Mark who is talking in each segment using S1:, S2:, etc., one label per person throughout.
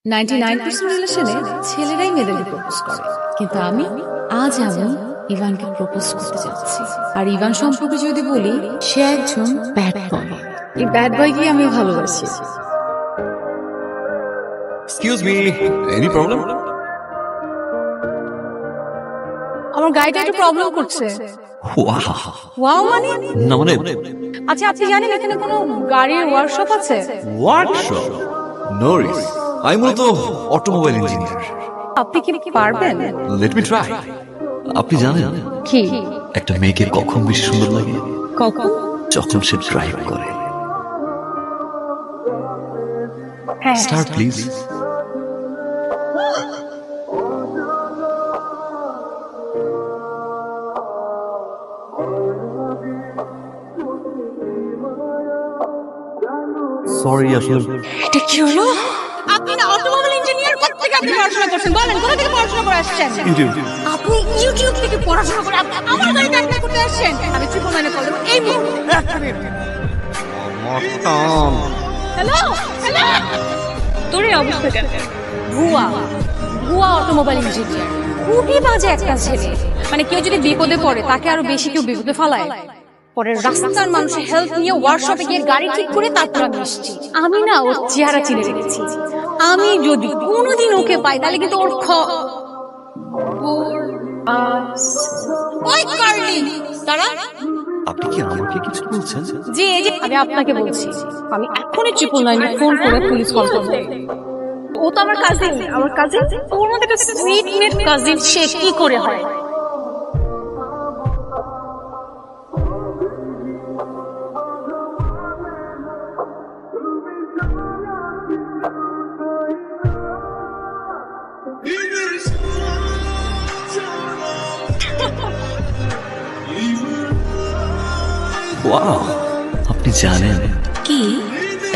S1: 99% রিলেশনে ছেলেরাই মেয়েদেরকে প্রপোজ করে, কিন্তু আজ আমি ইভানকে প্রপোজ করতে যাচ্ছি। আর ইভান সম্পর্কে যদি বলি, সে একজন ব্যাড বয়। এই ব্যাড বয়কে আমি ভালোবাসি।
S2: Excuse me, any problem?
S1: আমার গাড়িটা একটু প্রবলেম করছে। ওয়াও মানে?
S2: না মানে
S1: আচ্ছা, আপনি জানেন এখানে কোনো গাড়ির ওয়ার্কশপ আছে?
S2: ওয়ার্কশপ? No risk. আমি মূলত অটোমোবাইল ইঞ্জিনিয়ার।
S1: আপনি কি পারবেন?
S2: Let me try. আপনি জানেন
S1: কি?
S2: একটা মেয়েকে কখন বেশি সুন্দর লাগে?
S1: কখন?
S2: যখন সে ড্রাইভ করে।
S1: হ্যাঁ,
S2: স্টার্ট প্লিজ। সরি, আসলে
S1: এটা কি হলো? আপনি না অটোমোবাইল ইঞ্জিনিয়ার, কোথা থেকে আপনি পড়াশোনা করছেন? বলেন, কোথা থেকে পড়াশোনা করে আসছেন? আপনি ইউটিউব থেকে পড়াশোনা করে আমার গাড়িতে অ্যাপ্লাই করতে আসছেন? আমি ট্রিপল নাইনে কল দেব এই মুহূর্তে। হ্যালো হ্যালো, তোর এই অবস্থা কেন? ভুয়া ভুয়া অটোমোবাইল ইঞ্জিনিয়ার, খুবই বাজে একটা ছেলে। মানে কেউ যদি বিপদে পড়ে, তাকে আরো বেশি কেউ বিপদে ফেলায়। পরে রাস্তার মানুষের হেল্প নিয়ে ওয়ার্কশপে গিয়ে গাড়ি ঠিক করে তারপর আমি এসেছি। আমি না ওর চেহারা চিনে রেখেছি। আমি যদি কোনোদিন ওকে পাই, তাহলে কিন্তু ওর ওই কার্লি তারা।
S2: আপনি কি আমাকে কিছু বলছেন?
S1: জি, এই যে আমি আপনাকে বলছি। আমি এখনই ট্রিপল নাইনে ফোন করে পুলিশ কল করব। ও তো আমার কাজিন। ওর মধ্যে একটা সুইট নেট কাজিন, সে কি করে হয়?
S2: ওয়াও, আপনি জানেন
S1: কি?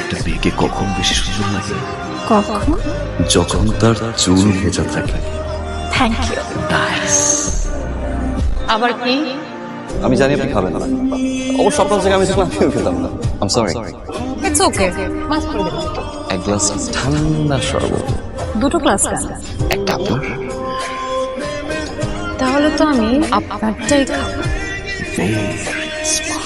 S2: একটা মেয়েকে কখন বেশি সুন্দর লাগে?
S1: কখন?
S2: যখন তার চুল ভেজা থাকে।
S1: Thank you.
S2: নাইস।
S1: আবার কি?
S2: আমি জানি আপনি খাবেন না, অবশ্য আপনার জায়গায় আমি থাকলে আমিও খেতাম না। আম সরি।
S1: ইটস ওকে, মাফ করে দেব।
S2: এক গ্লাস ঠান্ডা শরবত।
S1: দুটো ক্লাস কাজ।
S2: একটা আপনার।
S1: তাহলে তো আমি আপনারটাই খাবো।
S2: Very smart.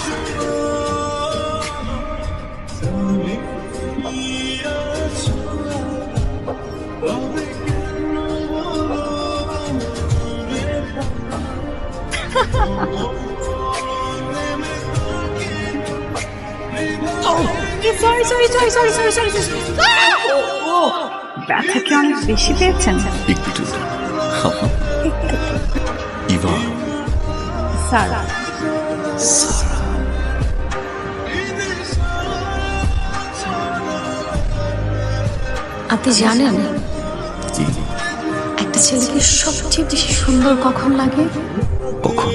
S1: সরি। ব্যথা কি অনেক বেশি পেয়েছেন?
S2: একটু। ইভান।
S1: সারা।
S2: সারা।
S1: আপনি জানেন
S2: জি।
S1: একটা ছেলেকে সবচেয়ে বেশি সুন্দর কখন লাগে?
S2: কখন?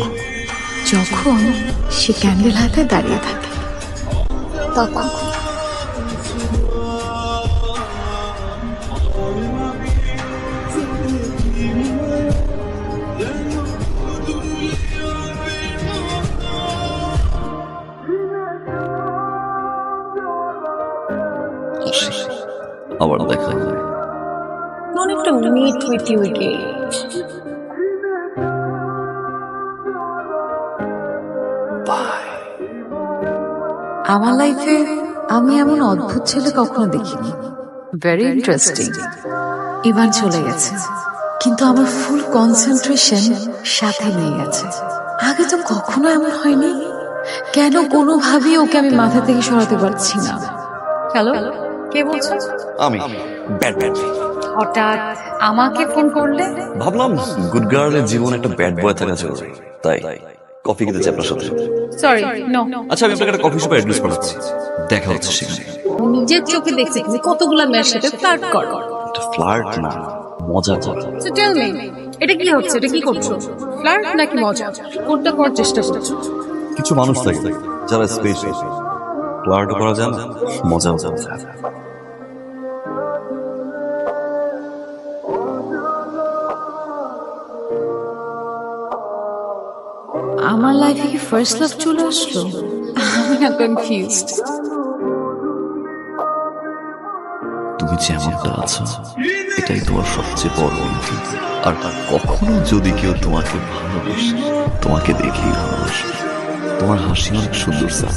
S1: যখন সে ক্যান্ডেল হাতে দাঁড়িয়ে থাকে, তখন।
S2: আবার দেখা যায়।
S1: wanted to meet with you again.
S2: Bye.
S1: আমার লাইফে আমি এমন অদ্ভুত ছেলে কখনো দেখিনি। Very interesting. ইভান চলে গেছে, কিন্তু আমার ফুল কনসেন্ট্রেশন সাথে নিয়ে গেছে। আগে তো কখনো এমন হয়নি। কেন কোনোভাবেই ওকে আমি মাথা থেকে সরাতে পারছি না। হ্যালো, কে বলছো?
S2: আমি ব্যাড ব্যাড।
S1: হঠাৎ আমাকে ফোন করলে?
S2: ভাবলাম গুড গার্লের জীবনে একটা ব্যাড বয় থাকা জরুরি, তাই কফি খেতে চাই আপনার সাথে।
S1: Sorry, no.
S2: আচ্ছা, আমি আপনাকে একটা কফি শপে অ্যাড্রেস পাঠাচ্ছি, দেখা হচ্ছে সেখানে।
S1: নিজের চোখে দেখছি তুমি কতগুলা মেয়ের সাথে ফ্লার্ট করো।
S2: এটা ফ্লার্ট না, মজা করা।
S1: সো টেল মি, এটা কি হচ্ছে? এটা কি করছো? ফ্লার্ট নাকি মজা? কোনটা করার চেষ্টা করছো?
S2: কিছু মানুষ থাকে যারা স্পেশাল, ফ্লার্ট করা যায় না, মজাও যায় না।
S1: আমার লাইফে কি ফার্স্ট লাভ চলে আসলো? আমি না কনফিউজড।
S2: তুমি যেমনটা আছো এটাই তোমার সবচেয়ে বড় ইতি। আর কখনো যদি কেউ তোমাকে ভালোবাসে, তোমাকে দেখেই ভালোবাসে। তোমার হাসি অনেক সুন্দর স্যার।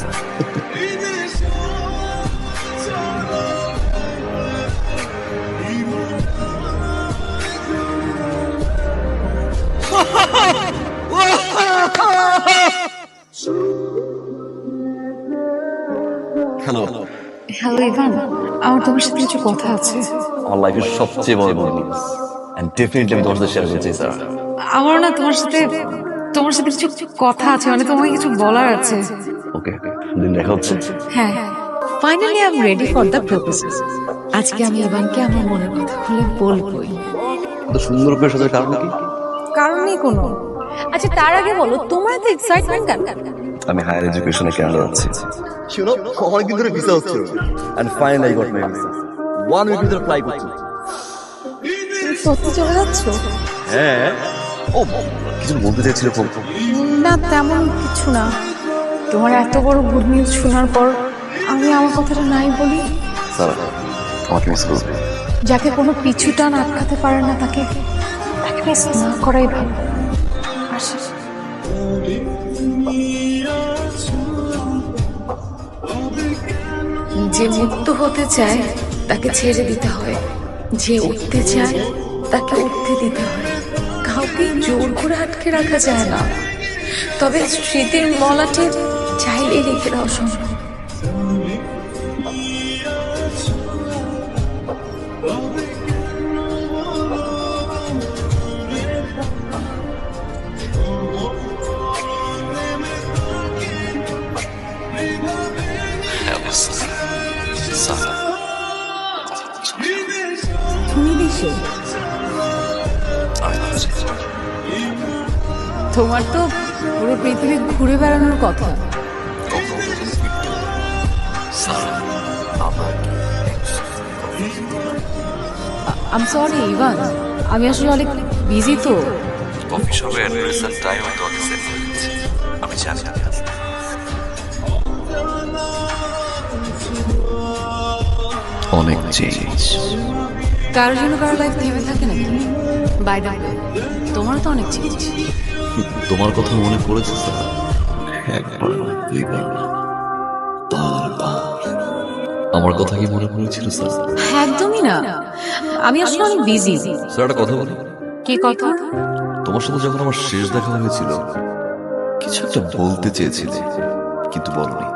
S2: হ্যালো,
S1: হ্যালো ইভান, আমার তোমার সাথে কিছু কথা আছে।
S2: আমার লাইফের সবচেয়ে বড় গুড নিউজ এন্ড ডেফিনেটলি আমি তোমার সাথে শেয়ার করতে চাই স্যার।
S1: আমার না তোমার সাথে কিছু কথা আছে, মানে তোমাকে কিছু বলার আছে।
S2: ওকে, দিন দেখা হচ্ছে।
S1: হ্যাঁ, finally I am ready for the proposal. আজকে আমি ইভানকে আমার মনের কথা খুলে বলবোই।
S2: তো সুন্দর করে সাজার কারণ কি?
S1: কারণ নেই কোনো। আচ্ছা তার আগে বলো, তোমার এত এক্সাইটমেন্ট কেন?
S2: আমি হায়ার এডুকেশনে কানাডা যাচ্ছি।
S3: শুনো, অনেকদিন ধরে ভিসা হচ্ছিল and finally I got my visa. 1 week ভিতরে ফ্লাই করছি।
S1: সত্যি চলে যাচ্ছ?
S3: হ্যাঁ।
S2: ও, কিছু বলতে চাইছিল খুব।
S1: না তেমন কিছু না। তোমার এত বড় গুড নিউজ শোনার পর আমি আমার কথাটা নাই বলি।
S2: স্যার, আমাকে মিস করবে।
S1: যাকে কোনো পিছুটান আটকাতে পারে না তাকে মিস না করাই ভালো। আসি। যে মুক্ত হতে চায় তাকে ছেড়ে দিতে হয়, যে উঠতে চায় তাকে উঠতে দিতে হয়। কাউকে জোর করে আটকে রাখা যায় না, তবে স্মৃতির মলাটে চাইলে রেখে দেওয়া সম্ভব। তুমি দিশে, তোমার তো পুরো পৃথিবী ঘুরে বেড়ানোর কথা। আম সরি ইভান, আমি আসলে অনেক বিজি তো।
S2: কফি শপে অ্যাড্রেস আর টাইম তোমাকে সেন্ড করে দিচ্ছি। আমি জানি না। অনেক চেঞ্জ।
S1: কারোর জন্য কারো লাইফ থেমে থাকে নাকি? বাই দ্য ওয়ে, তোমারও তো অনেক চেঞ্জ।
S2: তোমার কথা মনে পড়েছে স্যার? একবার না, দুইবার না, বারবার। আমার কথা কি মনে পড়েছিল স্যার?
S1: একদমই না, আমি আসলে অনেক বিজি।
S2: স্যার, একটা কথা বলি।
S1: কি কথা?
S2: তোমার সাথে যখন আমার শেষ দেখা হয়েছিল, কিছু একটা বলতে চেয়েছিলে কিন্তু বলনি।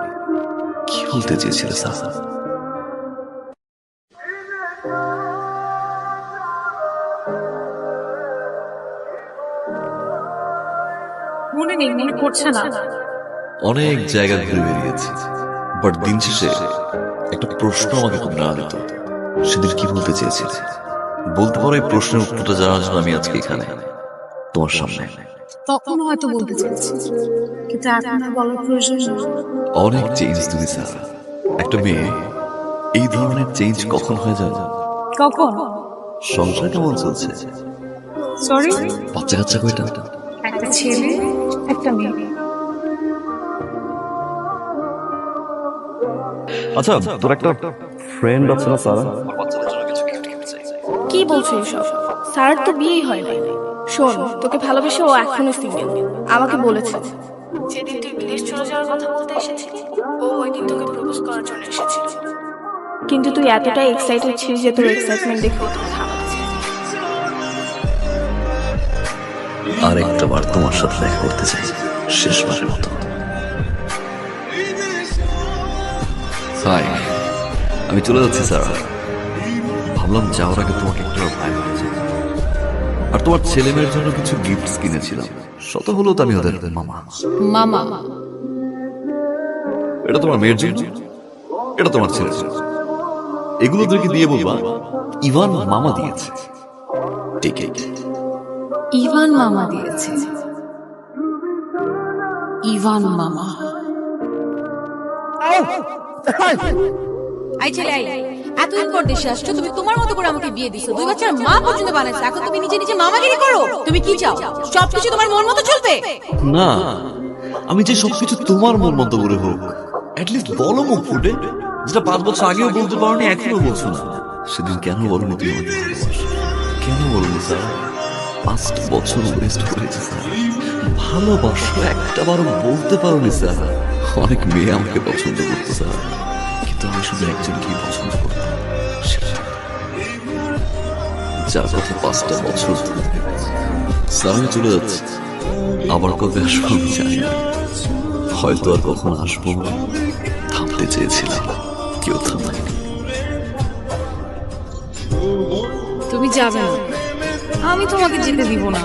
S2: কি বলতে চেয়েছিলে স্যার?
S1: মনে নেই, মনে পড়ছে না।
S2: অনেক জায়গা ঘুরে বেরিয়েছি, বাট দিন শেষে একটা প্রশ্ন আমাকে খুব নাড়া দিত। সেদিন কি বলতে চেয়েছিলে? বলতে পারো এই প্রশ্নের উত্তরটা জানার জন্য আমি আজকে এখানে তোমার সামনে।
S1: তখন হয়তো বলতে চেয়েছি, কিন্তু এখন আর বলার প্রয়োজন নেই।
S2: অনেক চেঞ্জ তুমি স্যার। একটা মেয়ে এই ধরনের চেঞ্জ কখন হয়ে যায়?
S1: কখন?
S2: সংসার কেমন চলছে?
S1: সরি,
S2: বাচ্চা কাচ্চা কয়টা?
S1: একটা ছেলে একটা মেয়ে।
S3: আচ্ছা, তোর একটা ফ্রেন্ড আছে না সারা?
S4: কি বলছো এসব? স্যার তো বিয়েই হয় নাই। শোন, তোকে ভালোবেসে ও এখনো সিঙ্গেল। আমাকে বলেছে যেদিন তুই বিদেশ চলে যাওয়ার কথা বলতে এসেছিলি, ও ওই দিন তোকে প্রপোজ করার জন্য এসেছিল। কিন্তু তুই এতটাই এক্সাইটেড ছিলিস যে তোর এক্সাইটমেন্ট দেখে ও তোকে থামাতে চায়।
S2: আর একটা বার তোমার সাথে দেখা করতে চাই, শেষবারের মতো। হাই, আমি চলে যাচ্ছি স্যার। ভাবলাম যাওয়ার আগে তোমাকে একটু ভাই বলেছি। আর তোমার ছেলে মেয়ের জন্য কিছু গিফটস কিনেছিলাম। শত হলেও তো আমি ওদের মামা।
S1: মামা?
S2: এটা তোমার মেয়ের জন্য, এটা তোমার ছেলের জন্য। এগুলো ওদেরকে দিয়ে বলবা ইভান মামা দিয়েছে। Take it.
S1: ইভান মামা দিয়েছে? ইভান মামা? আই ছেলে আই, এতদিন পর দেশে আসছো, তুমি তোমার মতো করে আমাকে বিয়ে দিছো, 2 বাচ্চার মা পর্যন্ত বানাইছো, এখন তুমি নিজে নিজে মামাগিরি করো। তুমি কি চাও? সবকিছু তোমার মন মতো চলবে?
S2: না, আমি যে সবকিছু তোমার মন মতো করে হোক, অ্যাটলিস্ট বলো মুখ ফুটে, যেটা 5 বছর আগেও বলতে পারোনি, এখনো বলছো না। সেদিন কেন বলনি তুমি আমাকে ভালোবাসো? কেন বলনি স্যার? 5 বছর ওয়েস্ট করেছে স্যার। ভালোবাসো একটা বারও বলতে পারোনি স্যার। অনেক মেয়ে আমাকে পছন্দ করতো স্যার, কিন্তু আমি শুধু একজনকেই পছন্দ করতাম, যার কথা 5টা বছর ধরে। স্যার আমি চলে যাচ্ছি, আবার কবে আসবো আমি জানি না, হয়তো আর কখন আসবো। থামতে চেয়েছিলাম, কেউ থামায়নি।
S1: তুমি যাবে না, আমি তোমাকে যেতে দিব না।